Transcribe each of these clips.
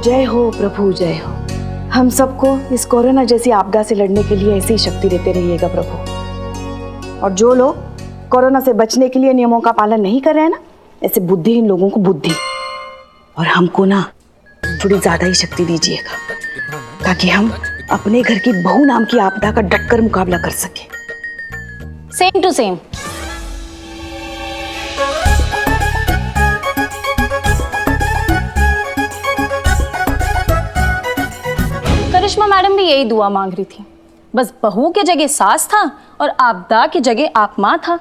जय हो प्रभु जय हो। हम सबको इस कोरोना जैसी आपदा से लड़ने के लिए ऐसी शक्ति देते रहिएगा प्रभु। और जो लोग कोरोना से बचने के लिए नियमों का पालन नहीं कर रहे हैं ना, ऐसे बुद्धिहीन लोगों को बुद्धि और हमको ना थोड़ी ज्यादा ही शक्ति दीजिएगा, ताकि हम अपने घर की बहू नाम की आपदा का डटकर मुकाबला कर सके। Same to same. Karishma madam भी यही दुआ मांग रही थी, बस बहू के जगह सास था और आपदा की जगह आप माँ था।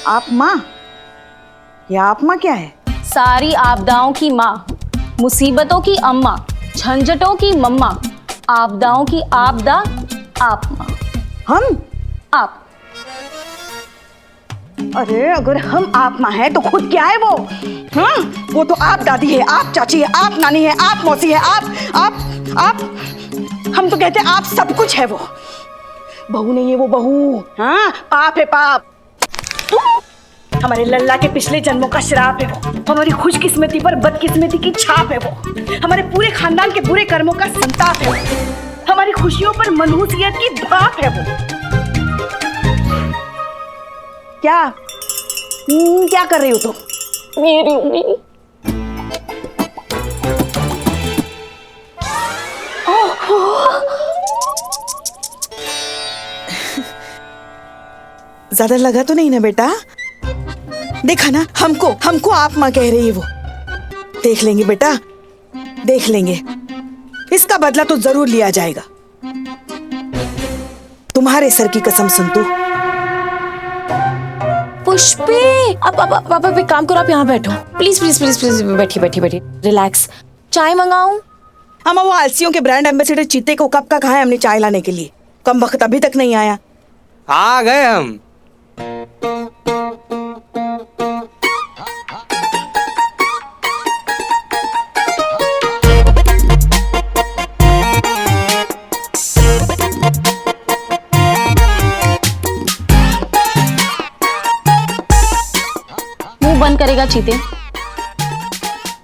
आप माँ? या आप माँ क्या है? सारी आपदाओं की माँ, मुसीबतों की अम्मा, झंझटों की मम्मा, आपदाओं की आपदा आप माँ। हम? आप। अरे अगर हम आप माँ है तो खुद क्या है वो? हाँ, वो तो आप दादी है, आप चाची है, आप नानी है, आप मौसी है, आप हम तो कहते हैं आप सब कुछ है वो। बहू नहीं है वो बहू। हाँ, पाप है पाप। हमारे लल्ला के पिछले जन्मों का श्राप है वो। हमारी खुशकिस्मती पर बदकिस्मती की छाप है वो। हमारे पूरे खानदान के बुरे कर्मों का संताप है वो। हमारी खुशियों पर मनहूसियत की भाप है वो। क्या कर रही हो तुम? मेरी उंगली। ज्यादा लगा तो नहीं ना बेटा? देखा ना, हमको आप माँ कह रही है वो। देख लेंगे बेटा, देख लेंगे। इसका बदला तो जरूर लिया जाएगा। तुम्हारे सर की कसम संतू। पुष्पे, आप एक काम करो, आप यहाँ बैठो प्लीज प्लीज प्लीज प्लीज। बैठिए रिलैक्स। चाय मंगाऊं? हम वो आलसियों के ब्रांड एम्बेसडर चीते को कब का कहा है हमने चाय लाने के लिए। कम वक्त अभी तक नहीं आया। आ गए हम। मुंह बंद करेगा चीते?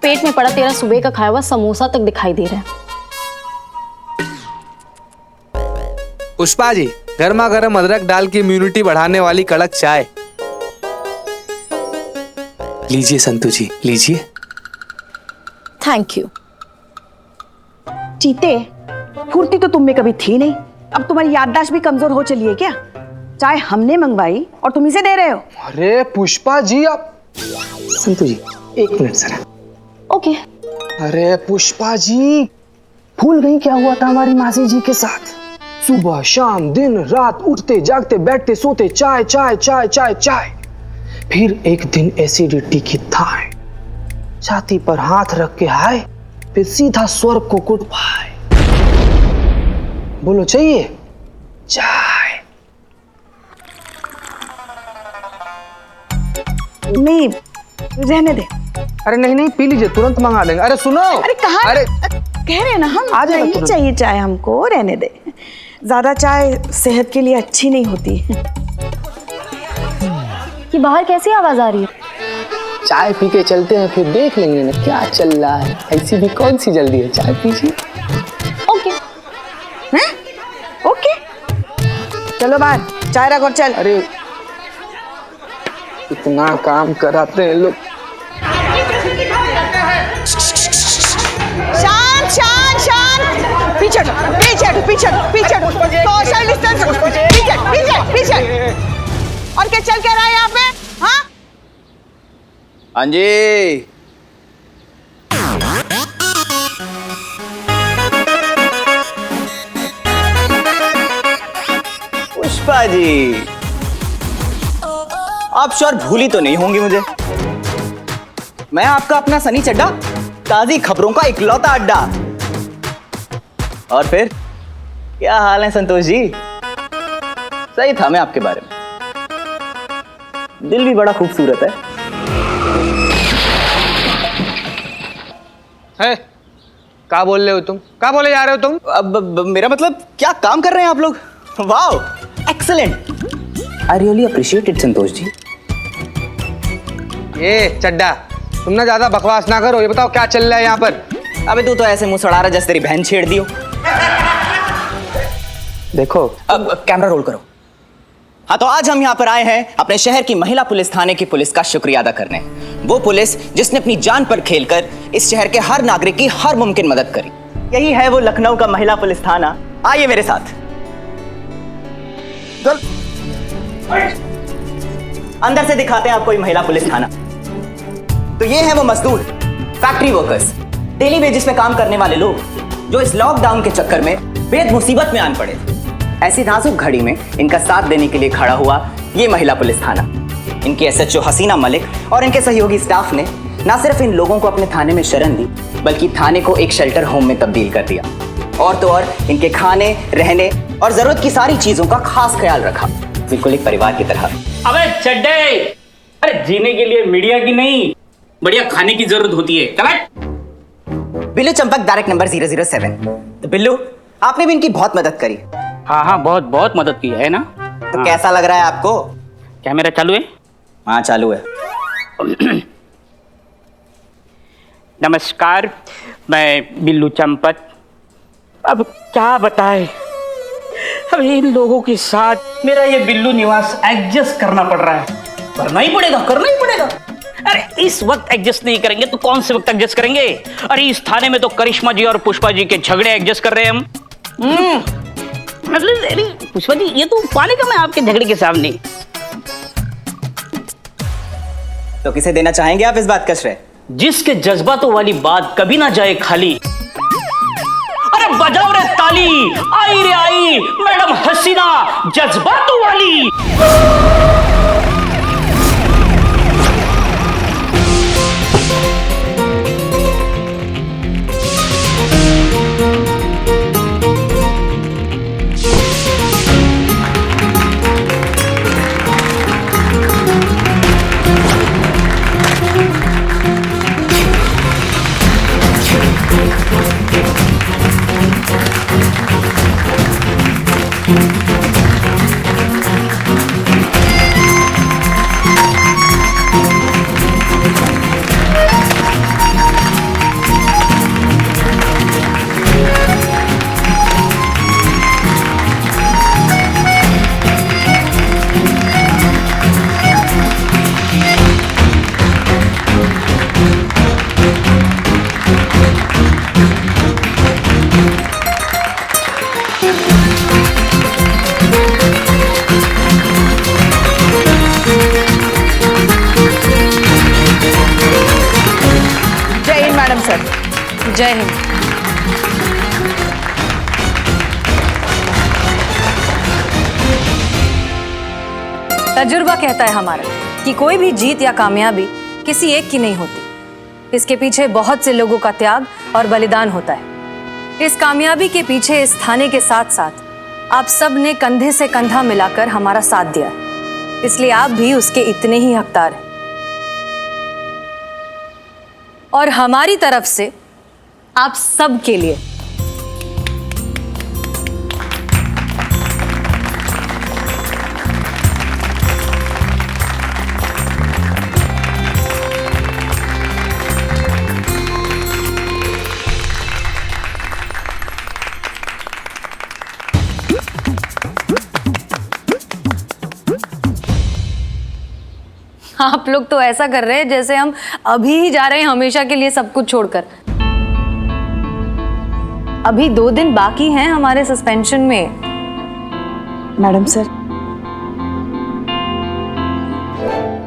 पेट में पड़ा तेरा सुबह का खाया हुआ समोसा तक दिखाई दे रहा है। पुष्पा जी, गर्मा गर्म अदरक डाल के इम्यूनिटी बढ़ाने वाली कड़क चाय लीजिए संतू जी, लीजिए। Thank you. चीते, फुर्ती तो तुम में कभी थी नहीं, अब तुम्हारी याददाश्त भी कमजोर हो चली है क्या? चाय हमने मंगवाई और तुम इसे दे रहे हो? अरे पुष्पा जी, आप संतू जी 1 मिनट सर। ओके। अरे पुष्पा जी, भूल गई क्या हुआ था हमारी मासी जी के साथ? सुबह शाम दिन रात उठते जागते बैठते सोते चाय चाय चाय चाय चाय। फिर एक दिन एसिडिटी की थाह, छाती पर हाथ रख के हाय, फिर सीधा स्वर्ग को कुट पाए। बोलो चाहिए चाय? नहीं, रहने दे। अरे नहीं नहीं, पी लीजिए, तुरंत मंगा देंगे। अरे सुनो। अरे कहाँ? अरे कह रहे हैं ना हम, आ जाएगा नहीं तुरंत। चाहिए चाय हमको, रहने दे। ज्यादा चाय सेहत के लिए अच्छी नहीं होती। ये बाहर कैसी आवाज आ रही है? चाय पी के चलते हैं, फिर देख लेंगे ना क्या चल रहा है। ऐसी भी कौन सी जल्दी है, चाय पीजिए। ओके। हैं? ओके, चलो बाहर, चाय रख और चल। अरे इतना काम कराते हैं लोग। शांत शांत शांत, पीछे सोशल डिस्टेंस, पीछे। और क्या चल क्या रहा है यहाँ पे? हाँ, हाँ जी। पुष्पा जी, आप श्योर भूली तो नहीं होंगी मुझे? मैं आपका अपना सनी चड्डा, ताजी खबरों का इकलौता अड्डा। और फिर क्या हाल है संतोष जी? सही था मैं आपके बारे में, दिल भी बड़ा खूबसूरत है। क्या बोल रहे हो तुम? क्या बोले जा रहे हो तुम? अब मेरा मतलब, क्या काम कर रहे हैं आप लोग? Wow, excellent, I really appreciate it Santosh ji. ये चड्डा, तुम ना ज्यादा बकवास ना करो। ये बताओ क्या चल रहा है यहाँ पर? अबे तू तो ऐसे मुंह सड़ा रहा जैसे तेरी बहन छेड़ दी हो। देखो, अब कैमरा रोल करो। हाँ, तो आज हम यहाँ पर आए हैं अपने शहर की महिला पुलिस थाने की पुलिस का शुक्रिया अदा करने। वो पुलिस जिसने अपनी जान पर खेलकर इस शहर के हर नागरिक की हर मुमकिन मदद करी। यही है वो लखनऊ का महिला पुलिस थाना। आइए मेरे साथ। चल। अंदर से दिखाते हैं आपको ये महिला पुलिस थाना। तो ये है वो मजदूर, फैक्ट्री वर्कर्स, डेली बेसिस पे काम करने वाले लोग जो इस लॉकडाउन के चक्कर में बेहद मुसीबत में आन पड़े। ऐसी नाजुक घड़ी में इनका साथ देने के लिए खड़ा हुआ ये महिला पुलिस थाना। इनकी एसएचओ हसीना मलिक और इनके सहयोगी स्टाफ ने न सिर्फ इन लोगों को अपने थाने में शरण दी, बल्कि थाने को एक शेल्टर होम में तब्दील कर दिया। और तो और इनके खाने, रहने और जरूरत की सारी चीजों का खास ख्याल रखा, बिल्कुल एक परिवार की तरह। अबे चड्डे, अरे जीने के लिए मीडिया की नहीं, बढ़िया खाने की जरूरत होती है। Billu Champak, direct number 007। तो बिल्लू, आपने भी इनकी बहुत मदद करी। हाँ हाँ, बहुत बहुत मदद की है ना। तो कैसा लग रहा है आपको? कैमरा चालू है? हाँ चालू है। नमस्कार, मैं बिल्लू चंपक। अब क्या बताए, अब इन लोगों के साथ मेरा ये बिल्लू निवास एडजस्ट करना पड़ रहा है। करना ही पड़ेगा, करना ही पड़ेगा। अरे इस वक्त एडजस्ट नहीं करेंगे तो कौन से वक्त एडजस्ट करेंगे? अरे इस थाने में तो करिश्मा जी और पुष्पा जी के झगड़े एडजस्ट कर रहे हैं हम। अरे पुष्पा जी, ये तो पाने का मैं आपके झगड़े के सामने। तो किसे देना चाहेंगे आप इस बात का श्रेय? जिसके जज्बातों वाली बात कभी ना जाए खाली। अरे बजाओ रे ताली, आई रे आई मैडम हसीना जज्बातों वाली। जय हिंद। तजुर्बा कहता है हमारा कि कोई भी जीत या कामयाबी किसी एक की नहीं होती। इसके पीछे बहुत से लोगों का त्याग और बलिदान होता है। इस कामयाबी के पीछे इस थाने के साथ साथ आप सब ने कंधे से कंधा मिलाकर हमारा साथ दिया है, इसलिए आप भी उसके इतने ही हकदार हैं। और हमारी तरफ से आप सब के लिए आप लोग तो ऐसा कर रहे हैं जैसे हम अभी ही जा रहे हैं हमेशा के लिए सब कुछ छोड़कर। अभी 2 दिन बाकी हैं हमारे सस्पेंशन में। मैडम सर,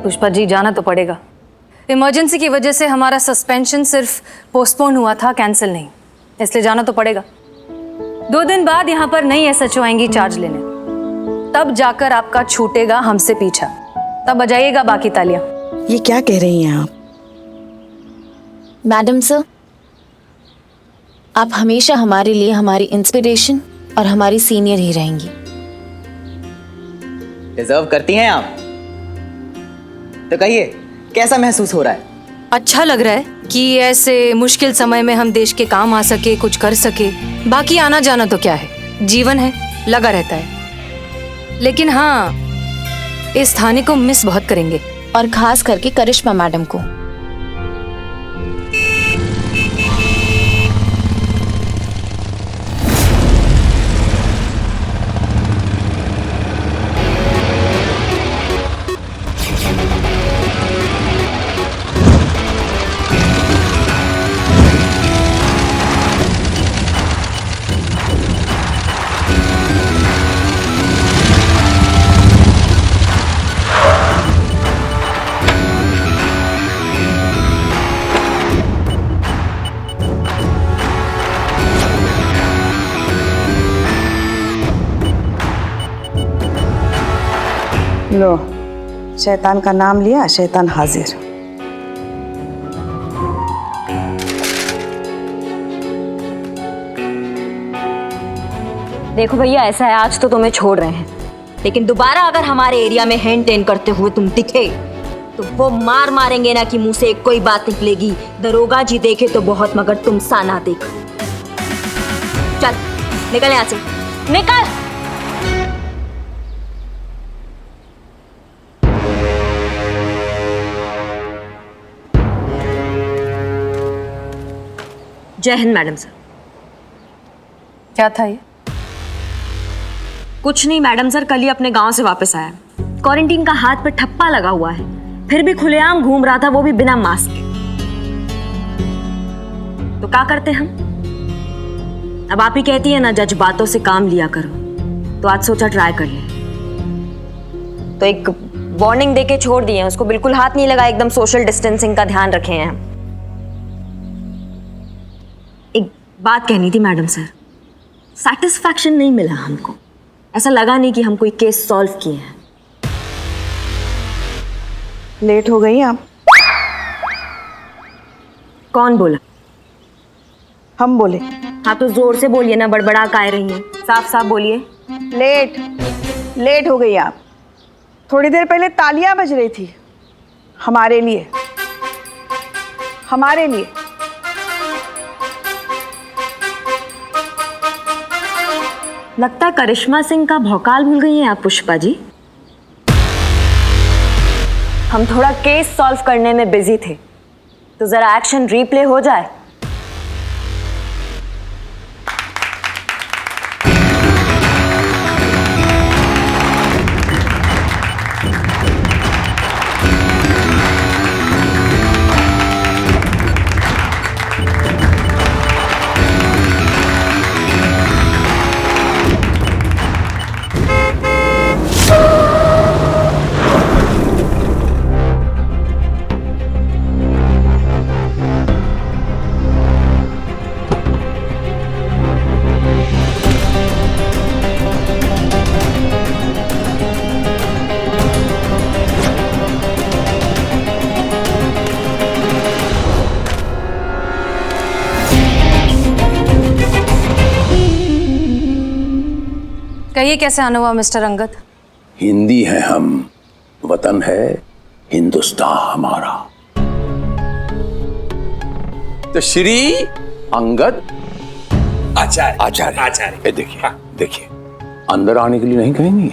पुष्पा जी, जाना तो पड़ेगा। इमरजेंसी की वजह से हमारा सस्पेंशन सिर्फ पोस्टपोन हुआ था, कैंसिल नहीं, इसलिए जाना तो पड़ेगा। 2 दिन बाद यहाँ पर नई एसएचओ आएंगी चार्ज लेने, तब जाकर आपका छूटेगा हमसे पीछा, तब बजाइएगा बाकी तालियां। ये क्या कह रही हैं आप? मैडम सर, आप हमेशा हमारे लिए हमारी इंस्पिरेशन और हमारी सीनियर ही रहेंगी। डिजर्व करती हैं आप। तो कहिए, कैसा महसूस हो रहा है? अच्छा लग रहा है कि ऐसे मुश्किल समय में हम देश के काम आ सके, कुछ कर सके। बाकी आना जाना तो क्या है, जीवन है, लगा रहता है। लेकिन हाँ, इस थाने को मिस बहुत करेंगे, और खास करके करिश्मा मैडम को। लो, शैतान का नाम लिया, शैतान हाजिर। देखो भैया, ऐसा है, आज तो तुम्हें छोड़ रहे हैं, लेकिन दोबारा अगर हमारे एरिया में हैंड टेन करते हुए तुम दिखे तो वो मार मारेंगे ना कि मुंह से कोई बात निकलेगी। दरोगा जी देखे तो बहुत, मगर तुम सा ना देखो। चल निकल यहाँ से, निकल। जय हिंद मैडम सर। क्या था ये? कुछ नहीं मैडम सर, कल ही अपने गांव से वापस आया। क्वारंटीन का हाथ पे ठप्पा लगा हुआ है, फिर भी खुलेआम घूम रहा था, वो भी बिना मास्क के। तो क्या करते हम? अब आप ही कहती है ना, जज बातों से काम लिया करो, तो आज सोचा ट्राई कर ले। तो एक वार्निंग देके छोड़ दिए, उसको बिल्कुल हाथ नहीं लगा, एकदम सोशल डिस्टेंसिंग का ध्यान रखे हैं। एक बात कहनी थी मैडम सर, सेटिस्फैक्शन नहीं मिला हमको, ऐसा लगा नहीं कि हम कोई केस सॉल्व किए हैं। लेट हो गई आप। कौन बोला? हम बोले। हाँ तो जोर से बोलिए ना, बड़बड़ा काहे रही हैं, साफ साफ बोलिए। लेट हो गई आप। थोड़ी देर पहले तालियां बज रही थी हमारे लिए। लगता है करिश्मा सिंह का भौकाल भूल गई हैं आप पुष्पा जी। हम थोड़ा केस सॉल्व करने में बिजी थे, तो जरा एक्शन रिप्ले हो जाए। कहिए कैसे आना हुआ मिस्टर अंगद? हिंदी है हम, वतन है हिंदुस्तान हमारा। तो श्री अंगद आचार्य देखिए अंदर आने के लिए नहीं कहेंगी।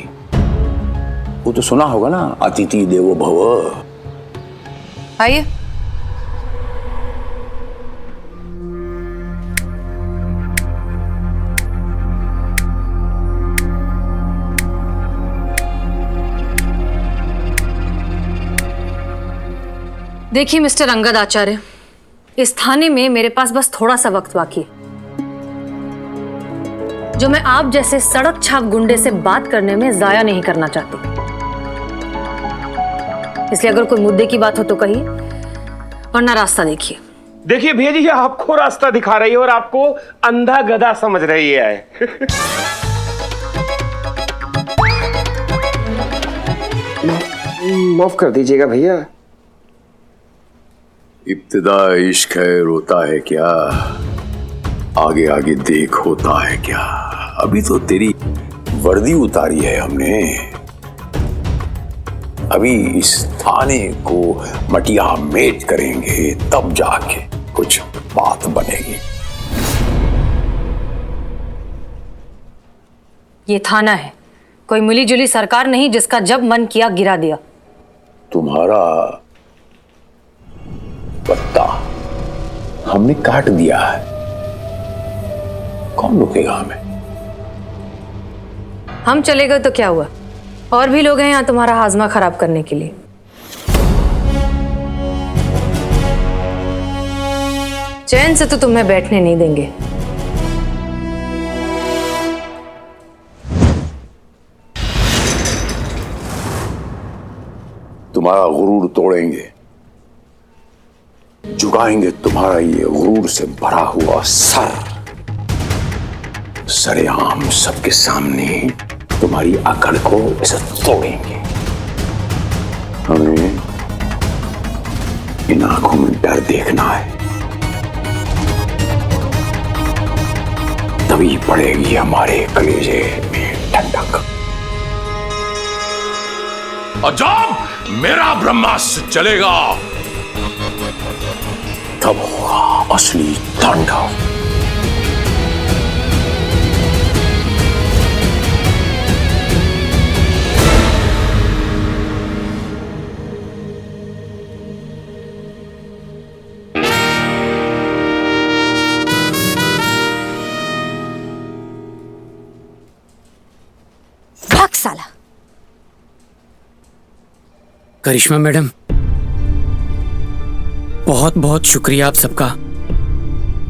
वो तो सुना होगा ना, अतिथि देवो भव। आइए। देखिए मिस्टर अंगद आचार्य, इस थाने में मेरे पास बस थोड़ा सा वक्त बाकी है, जो मैं आप जैसे सड़क छाप गुंडे से बात करने में जाया नहीं करना चाहती। इसलिए अगर कोई मुद्दे की बात हो तो कहिए, वरना रास्ता देखिए। देखिए भैया जी, ये आपको रास्ता दिखा रही है और आपको अंधा गधा समझ रही है। माफ कर दीजिएगा भैया। इब्तिदा इश्क है, रोता है क्या, आगे आगे देख होता है क्या। अभी तो तेरी वर्दी उतारी है हमने, अभी इस थाने को मटिया मेट करेंगे, तब जाके कुछ बात बनेगी। ये थाना है, कोई मिली जुली सरकार नहीं जिसका जब मन किया गिरा दिया। तुम्हारा पत्ता हमने काट दिया है, कौन रुकेगा हमें? हम चले गए तो क्या हुआ, और भी लोग हैं यहाँ तुम्हारा हाजमा खराब करने के लिए। चैन से तो तुम्हें बैठने नहीं देंगे। तुम्हारा गुरूर तोड़ेंगे, झुकाएंगे तुम्हारा ये गुरूर से भरा हुआ सर, सरेआम सबके सामने तुम्हारी अकड़ को इसे तोड़ेंगे। इन आंखों में डर देखना है, तभी पड़ेगी हमारे कलेजे में ठंडक। और जब मेरा ब्रह्मास्त्र चलेगा तब होगा असली तांडव। भाग साला। करिश्मा मैडम, बहुत बहुत शुक्रिया आप सबका।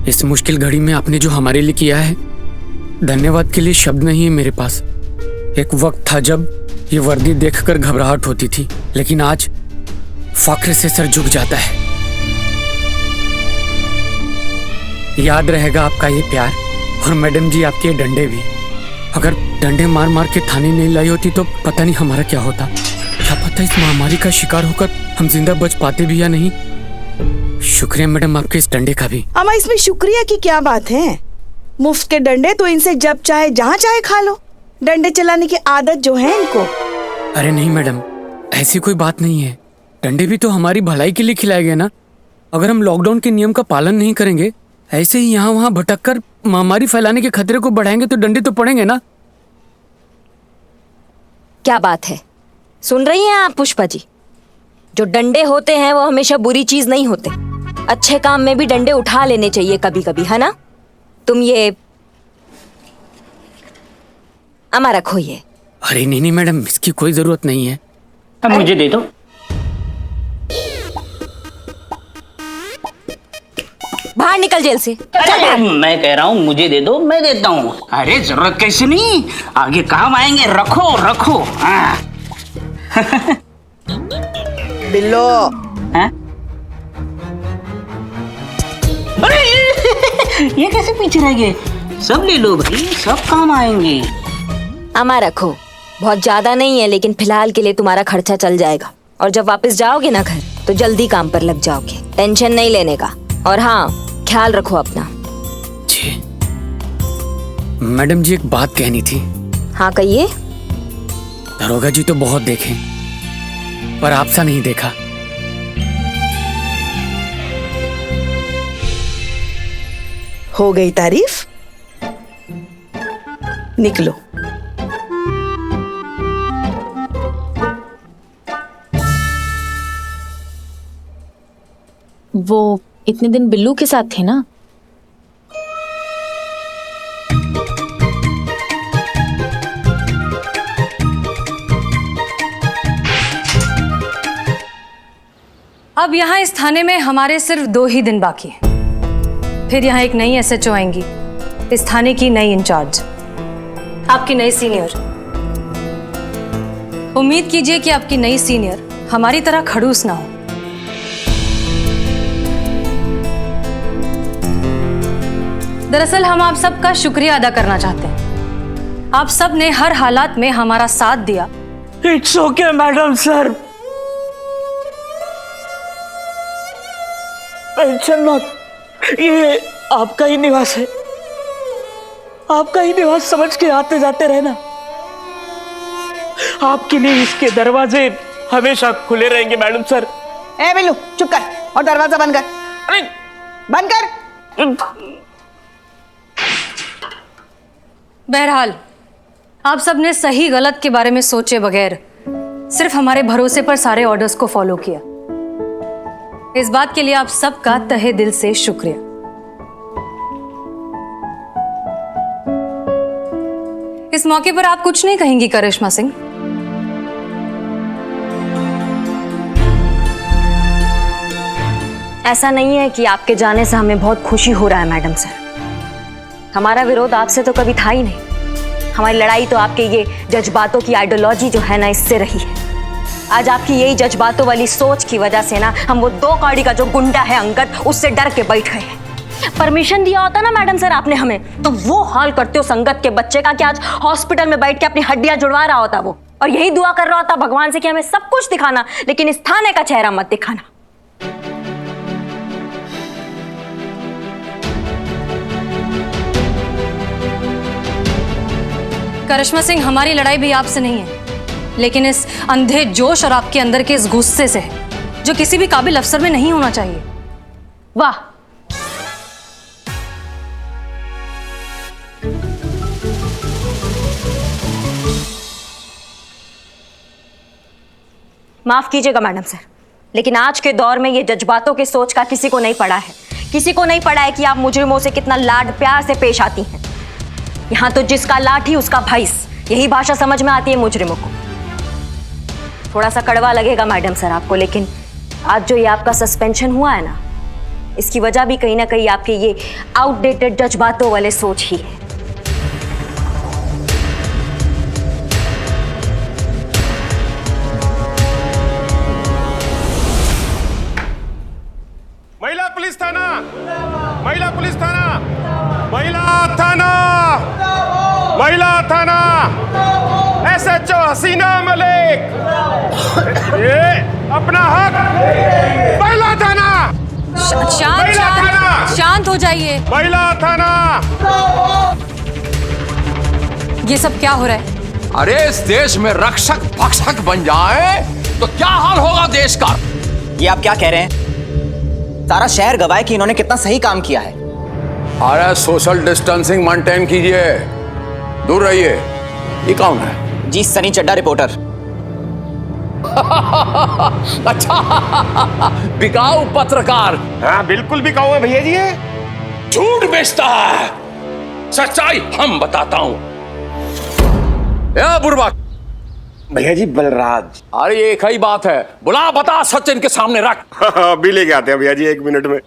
इस मुश्किल घड़ी में आपने जो हमारे लिए किया है, धन्यवाद के लिए शब्द नहीं है मेरे पास। एक वक्त था जब ये वर्दी देखकर घबराहट होती थी, लेकिन आज फख्र से सर झुक जाता है। याद रहेगा आपका ये प्यार, और मैडम जी आपके ये डंडे भी। अगर डंडे मार मार के थाने नहीं लाई होती तो पता नहीं हमारा क्या होता। क्या पता इस महामारी का शिकार होकर हम जिंदा बच पाते भी या नहीं। शुक्रिया मैडम आपके इस डंडे का भी। अम्मा, इसमें शुक्रिया की क्या बात है? मुफ्त के डंडे तो इनसे जब चाहे जहाँ चाहे खा लो। डंडे चलाने की आदत जो है इनको। अरे नहीं मैडम, ऐसी कोई बात नहीं है। डंडे भी तो हमारी भलाई के लिए खिलाए गए ना। अगर हम लॉकडाउन के नियम का पालन नहीं करेंगे, ऐसे ही यहाँ वहाँ भटक कर महामारी फैलाने के खतरे को बढ़ाएंगे तो डंडे तो पड़ेंगे ना। क्या बात है, सुन रही हैं आप पुष्पा जी? जो डंडे होते हैं वो हमेशा बुरी चीज नहीं होते। अच्छे काम में भी डंडे उठा लेने चाहिए कभी कभी, है ना? तुम ये अमा रखो ये। अरे नहीं नहीं मैडम, इसकी कोई जरूरत नहीं है। अब मुझे दे दो। बाहर निकल जेल से। अरे मैं कह रहा हूँ मुझे दे दो, मैं देता हूँ। अरे जरूरत कैसे नहीं, आगे काम आएंगे। रखो रखो। बिल्लो। हाँ? अरे ये कैसे पीछे रह गए? सब ले लो भाई, सब काम आएंगे। अमा रखो, बहुत ज्यादा नहीं है, लेकिन फिलहाल के लिए तुम्हारा खर्चा चल जाएगा। और जब वापस जाओगे ना घर तो जल्दी काम पर लग जाओगे। टेंशन नहीं लेने का। और हाँ, ख्याल रखो अपना। जी मैडम जी, एक बात कहनी थी। हाँ कहिए। दरोगा जी तो बहुत देखे, पर आपसा नहीं देखा। हो गई तारीफ? निकलो। वो इतने दिन बिल्लू के साथ थे ना? अब यहाँ इस थाने में हमारे सिर्फ 2 ही दिन बाकी हैं। फिर यहाँ एक नई SHO आएंगी, इस थाने की नई इंचार्ज, आपकी नई सीनियर। उम्मीद कीजिए कि आपकी नई सीनियर हमारी तरह खड़ूस ना हो। दरअसल हम आप सबका शुक्रिया अदा करना चाहते हैं। आप सब ने हर हालात में हमारा साथ दिया। It's okay madam sir, tension मत। ये आपका ही निवास है, आपका ही निवास समझ के आते जाते रहना। आपके लिए इसके दरवाजे हमेशा खुले रहेंगे मैडम सर। ए बिल्लू, चुप कर और दरवाजा बंद कर। अरे बंद कर। बहरहाल आप सब ने सही गलत के बारे में सोचे बगैर सिर्फ हमारे भरोसे पर सारे ऑर्डर्स को फॉलो किया। इस बात के लिए आप सबका तहे दिल से शुक्रिया। इस मौके पर आप कुछ नहीं कहेंगी करिश्मा सिंह? ऐसा नहीं है कि आपके जाने से हमें बहुत खुशी हो रहा है मैडम सर। हमारा विरोध आपसे तो कभी था ही नहीं। हमारी लड़ाई तो आपके ये जज्बातों की आइडियोलॉजी जो है ना, इससे रही है। आज आपकी यही जज्बातों वाली सोच की वजह से ना हम वो 2 कौड़ी का जो गुंडा है अंगद, उससे डर के बैठ गए हैं। परमिशन दिया होता ना मैडम सर आपने हमें, तो वो हाल करते हो संगत के बच्चे का कि आज हॉस्पिटल में बैठ के अपनी हड्डियां जुड़वा रहा होता वो, और यही दुआ कर रहा होता भगवान से कि हमें सब कुछ दिखाना, लेकिन इस थाने का चेहरा मत दिखाना। करिश्मा सिंह, हमारी लड़ाई भी आपसे नहीं है, लेकिन इस अंधे जोश और आपके अंदर के इस गुस्से से है, जो किसी भी काबिल अफसर में नहीं होना चाहिए। वाह, माफ कीजिएगा मैडम सर, लेकिन आज के दौर में ये जज्बातों की सोच का किसी को नहीं पड़ा है। किसी को नहीं पड़ा है कि आप मुजरिमों से कितना लाड प्यार से पेश आती हैं। यहाँ तो जिसका लाठी उसका भैंस, यही भाषा समझ में आती है मुजरिमों को। थोड़ा सा कड़वा लगेगा मैडम सर आपको, लेकिन आज जो ये आपका सस्पेंशन हुआ है ना, इसकी वजह भी कहीं ना कहीं आपके ये आउटडेटेड जज्बातों वाले सोच ही है। महिला पुलिस थाना, महिला पुलिस थाना, महिला थाना, महिला थाना, SHO हसीना मलिक, ये अपना हक। महिला थाना, शांत हो जाइए। महिला थाना। ये सब क्या हो रहा है? अरे इस देश में रक्षक भक्षक बन जाए तो क्या हाल होगा देश का। ये आप क्या कह रहे हैं? सारा शहर गवाह है कि इन्होंने कितना सही काम किया है। अरे सोशल डिस्टेंसिंग मेंटेन कीजिए, दूर रहिए। ये कौन है? जी सनी चड्डा रिपोर्टर। अच्छा, बिकाऊ पत्रकार। हाँ बिल्कुल बिकाऊ है भैया जी। ये झूठ बेचता है, सच्चाई हम बताता हूं। बुरबक भैया जी बलराज। अरे एक ही बात है, बुला बता, सच इनके सामने रख। अभी लेके आते हैं भैया जी, 1 मिनट में।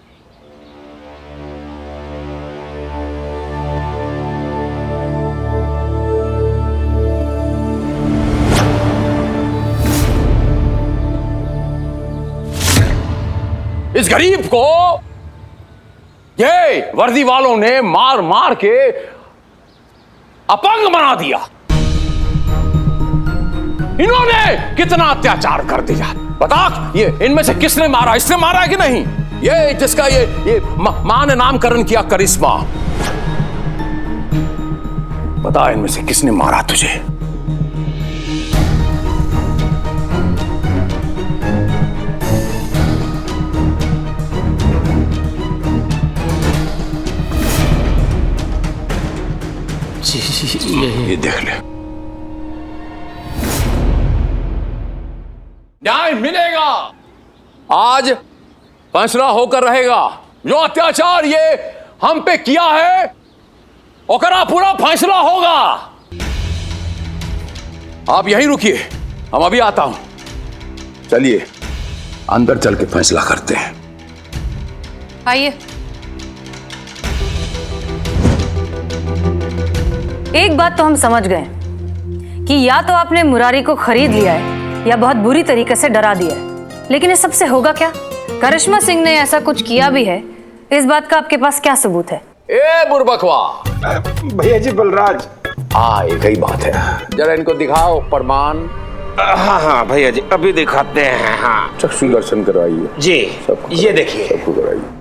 इस गरीब को ये वर्दी वालों ने मार मार के अपंग बना दिया। इन्होंने कितना अत्याचार कर दिया। बता, ये इनमें से किसने मारा? इसने मारा है कि नहीं? ये जिसका ये मां ने नामकरण किया करिश्मा, बता इनमें से किसने मारा तुझे? ये देख ले, न्याय मिलेगा। आज फैसला होकर रहेगा। जो अत्याचार ये हम पे किया है, ओकरा पूरा फैसला होगा। आप यहीं रुकिए, हम अभी आता हूं। चलिए अंदर चल के फैसला करते हैं। आइए। एक बात तो हम समझ गए कि या तो आपने मुरारी को खरीद लिया है या बहुत बुरी तरीके से डरा दिया है, लेकिन इस सबसे होगा क्या? करिश्मा सिंह ने ऐसा कुछ किया भी है, इस बात का आपके पास क्या सबूत है? ए बुरबकवा। भैया जी बलराज। हाँ एक ही बात है, जरा इनको दिखाओ प्रमाण। हाँ हाँ भैया जी अभी दिखाते हैं। हाँ चक्षु दर्शन करवाइए जी, ये देखिए। सबको कराइए।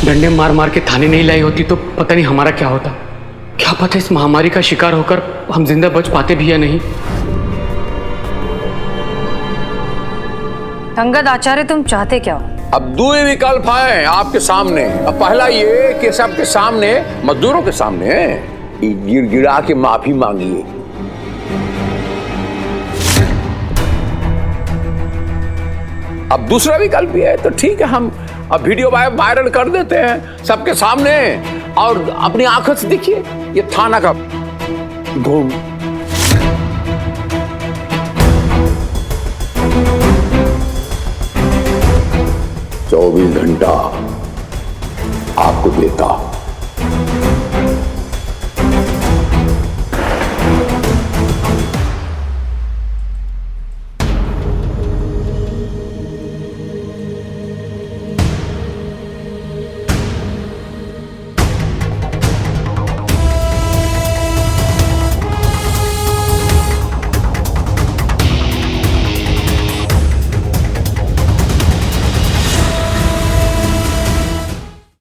डंडे मार मार के थाने नहीं लाई होती तो पता नहीं हमारा क्या होता। क्या पता इस महामारी का शिकार होकर हम जिंदा बच पाते भी या नहीं। अंगद आचार्य, तुम चाहते क्या हो? अब दो ही विकल्प हैं आपके सामने। अब पहला ये कि सबके सामने, मजदूरों के सामने गिड़गिड़ा के माफी मांगिए। अब दूसरा विकल्प ये है, तो ठीक है, हम अब वीडियो वायरल कर देते हैं सबके सामने और अपनी आंखों से देखिए ये थाना का धूम। चौबीस घंटा आपको देता